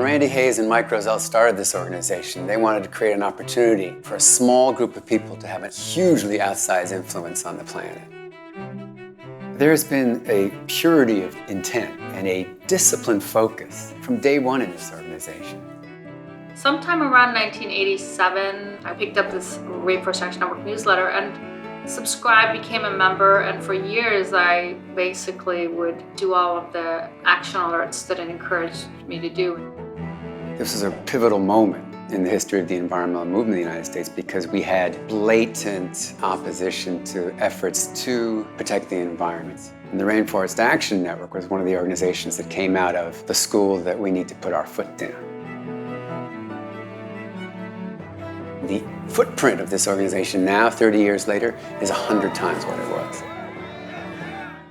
Randy Hayes and Mike Roselle started this organization, they wanted to create an opportunity for a small group of people to have a hugely outsized influence on the planet. There's been a purity of intent and a disciplined focus from day one in this organization. Sometime around 1987, I picked up this Rainforest Action Network newsletter and subscribed, became a member, and for years I basically would do all of the action alerts that it encouraged me to do. This was a pivotal moment in the history of the environmental movement in the United States because we had blatant opposition to efforts to protect the environment. And the Rainforest Action Network was one of the organizations that came out of the school that we need to put our foot down. The footprint of this organization now, 30 years later, is 100 times what it was.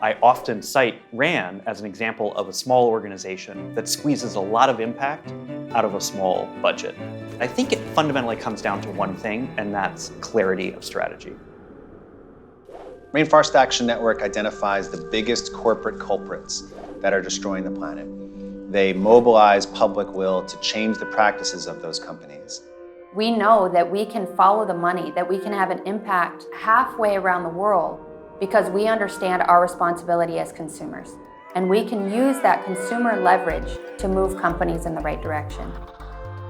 I often cite RAND as an example of a small organization that squeezes a lot of impact out of a small budget. I think it fundamentally comes down to one thing, and that's clarity of strategy. Rainforest Action Network identifies the biggest corporate culprits that are destroying the planet. They mobilize public will to change the practices of those companies. We know that we can follow the money, that we can have an impact halfway around the world because we understand our responsibility as consumers. And we can use that consumer leverage to move companies in the right direction.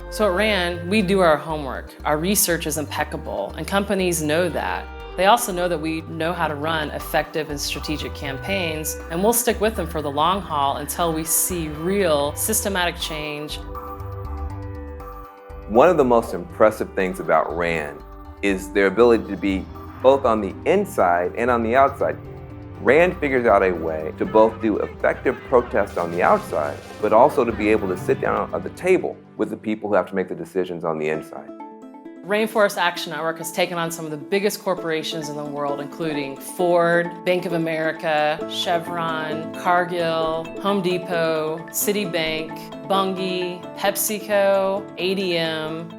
So at RAND, we do our homework. Our research is impeccable, and companies know that. They also know that we know how to run effective and strategic campaigns, and we'll stick with them for the long haul until we see real systematic change. One of the most impressive things about RAND is their ability to be both on the inside and on the outside. RAND figures out a way to both do effective protest on the outside, but also to be able to sit down at the table with the people who have to make the decisions on the inside. Rainforest Action Network has taken on some of the biggest corporations in the world, including Ford, Bank of America, Chevron, Cargill, Home Depot, Citibank, Bunge, PepsiCo, ADM.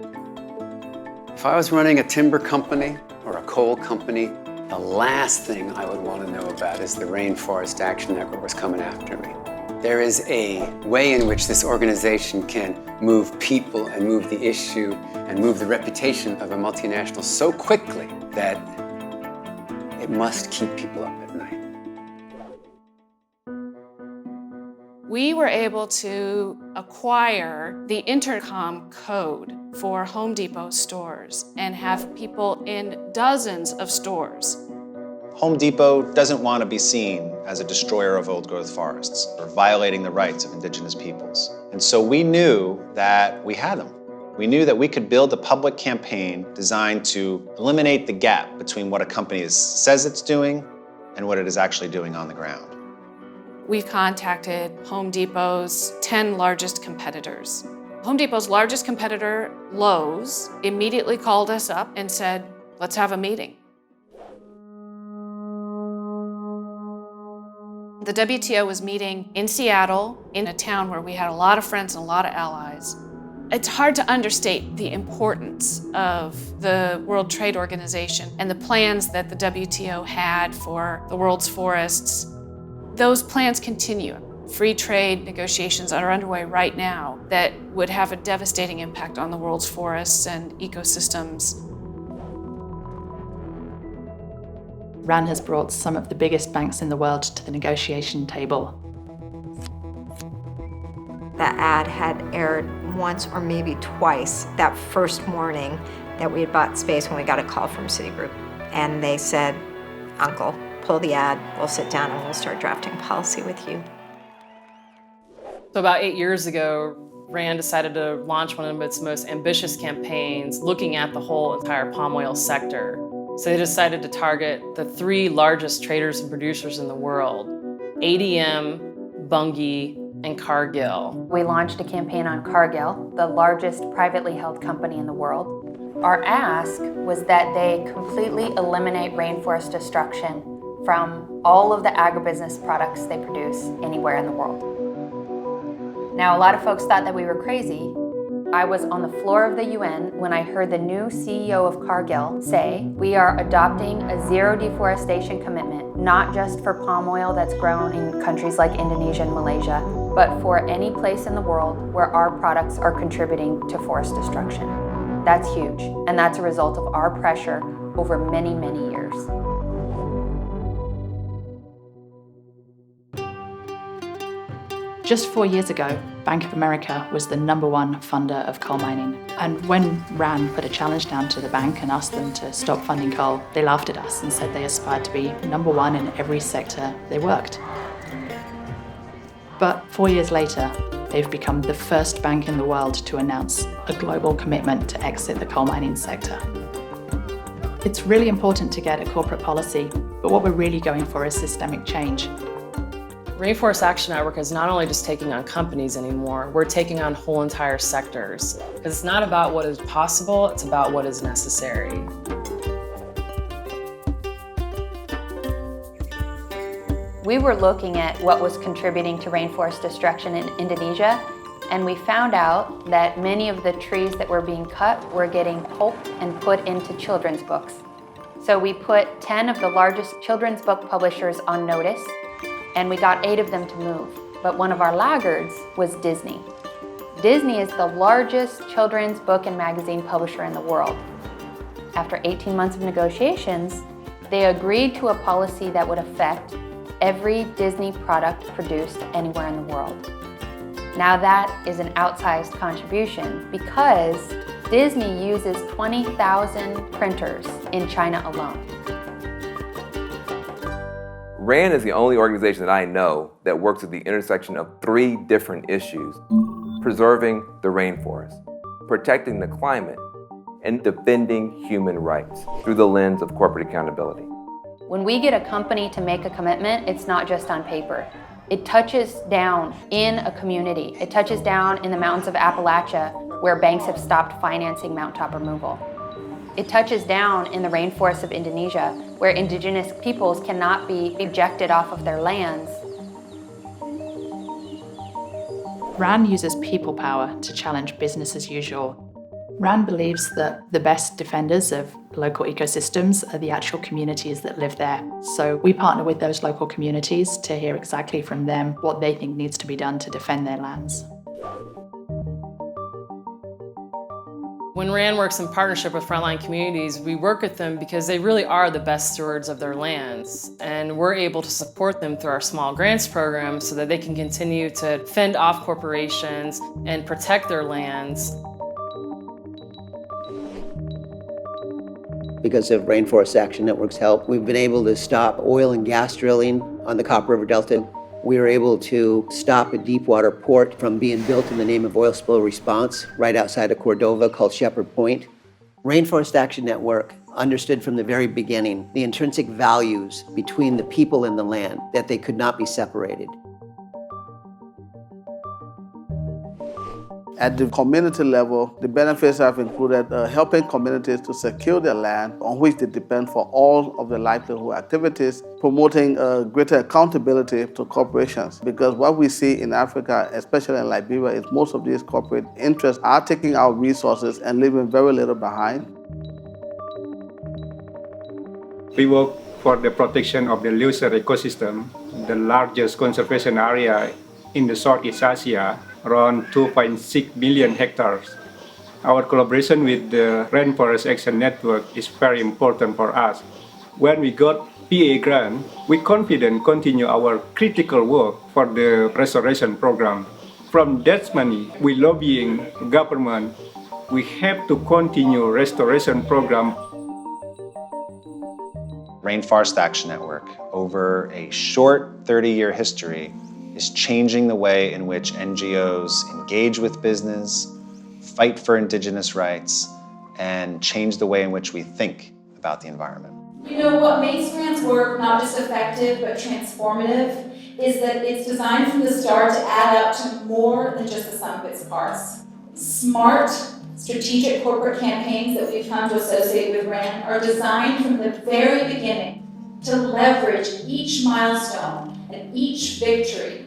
If I was running a timber company or a coal company, the last thing I would want to know about is the Rainforest Action Network was coming after me. There is a way in which this organization can move people and move the issue and move the reputation of a multinational so quickly that it must keep people up at night. We were able to acquire the intercom code for Home Depot stores and have people in dozens of stores. Home Depot doesn't want to be seen as a destroyer of old-growth forests or violating the rights of indigenous peoples. And so we knew that we had them. We knew that we could build a public campaign designed to eliminate the gap between what a company says it's doing and what it is actually doing on the ground. We contacted Home Depot's 10 largest competitors. Home Depot's largest competitor, Lowe's, immediately called us up and said, let's have a meeting. The WTO was meeting in Seattle, in a town where we had a lot of friends and a lot of allies. It's hard to understate the importance of the World Trade Organization and the plans that the WTO had for the world's forests. Those plans continue. Free trade negotiations are underway right now that would have a devastating impact on the world's forests and ecosystems. RAND has brought some of the biggest banks in the world to the negotiation table. That ad had aired once or maybe twice that first morning that we had bought space when we got a call from Citigroup. And they said, Uncle, pull the ad, we'll sit down and we'll start drafting policy with you. So about 8 years ago, RAND decided to launch one of its most ambitious campaigns looking at the whole entire palm oil sector. So they decided to target the 3 largest traders and producers in the world, ADM, Bunge, and Cargill. We launched a campaign on Cargill, the largest privately held company in the world. Our ask was that they completely eliminate rainforest destruction from all of the agribusiness products they produce anywhere in the world. Now, a lot of folks thought that we were crazy, I was on the floor of the UN when I heard the new CEO of Cargill say, we are adopting a zero deforestation commitment, not just for palm oil that's grown in countries like Indonesia and Malaysia, but for any place in the world where our products are contributing to forest destruction. That's huge, and that's a result of our pressure over many, many years. Just 4 years ago, Bank of America was the #1 funder of coal mining. And when RAN put a challenge down to the bank and asked them to stop funding coal, they laughed at us and said they aspired to be #1 in every sector they worked. But 4 years later, they've become the first bank in the world to announce a global commitment to exit the coal mining sector. It's really important to get a corporate policy, but what we're really going for is systemic change. Rainforest Action Network is not only just taking on companies anymore, we're taking on whole entire sectors. Because it's not about what is possible, it's about what is necessary. We were looking at what was contributing to rainforest destruction in Indonesia, and we found out that many of the trees that were being cut were getting pulped and put into children's books. So we put 10 of the largest children's book publishers on notice, and we got 8 of them to move. But one of our laggards was Disney. Disney is the largest children's book and magazine publisher in the world. After 18 months of negotiations, they agreed to a policy that would affect every Disney product produced anywhere in the world. Now that is an outsized contribution because Disney uses 20,000 printers in China alone. RAN is the only organization that I know that works at the intersection of 3 different issues: preserving the rainforest, protecting the climate, and defending human rights through the lens of corporate accountability. When we get a company to make a commitment, it's not just on paper. It touches down in a community. It touches down in the mountains of Appalachia where banks have stopped financing mountaintop removal. It touches down in the rainforests of Indonesia, where indigenous peoples cannot be ejected off of their lands. RAN uses people power to challenge business as usual. RAN believes that the best defenders of local ecosystems are the actual communities that live there. So we partner with those local communities to hear exactly from them what they think needs to be done to defend their lands. When RAN works in partnership with frontline communities, we work with them because they really are the best stewards of their lands. And we're able to support them through our small grants program so that they can continue to fend off corporations and protect their lands. Because of Rainforest Action Network's help, we've been able to stop oil and gas drilling on the Copper River Delta. We were able to stop a deep water port from being built in the name of oil spill response right outside of Cordova called Shepherd Point. Rainforest Action Network understood from the very beginning the intrinsic values between the people and the land, that they could not be separated. At the community level, the benefits have included helping communities to secure their land on which they depend for all of their livelihood activities, promoting greater accountability to corporations. Because what we see in Africa, especially in Liberia, is most of these corporate interests are taking our resources and leaving very little behind. We work for the protection of the leuser ecosystem, the largest conservation area in the Southeast Asia, around 2.6 million hectares. Our collaboration with the Rainforest Action Network is very important for us. When we got PA grant, we confident continue our critical work for the restoration program. From that money, we lobbying government. We have to continue restoration program. Rainforest Action Network, over a short 30-year history, is changing the way in which NGOs engage with business, fight for indigenous rights, and change the way in which we think about the environment. You know, what makes RAN's work not just effective but transformative is that it's designed from the start to add up to more than just the sum of its parts. Smart, strategic corporate campaigns that we've come to associate with RAN are designed from the very beginning to leverage each milestone and each victory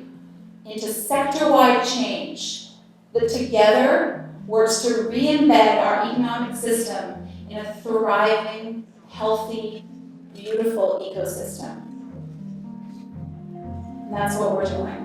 into sector-wide change that together works to re-embed our economic system in a thriving, healthy, beautiful ecosystem. And that's what we're doing.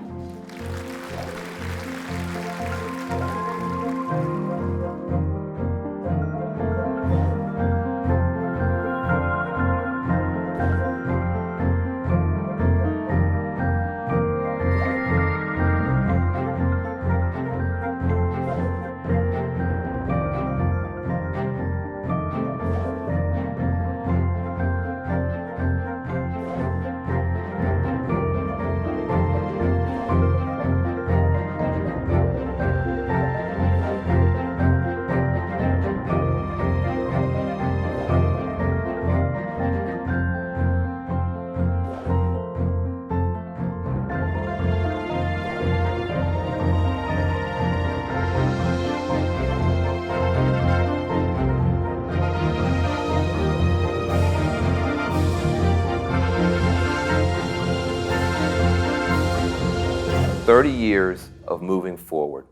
"30 years of moving forward.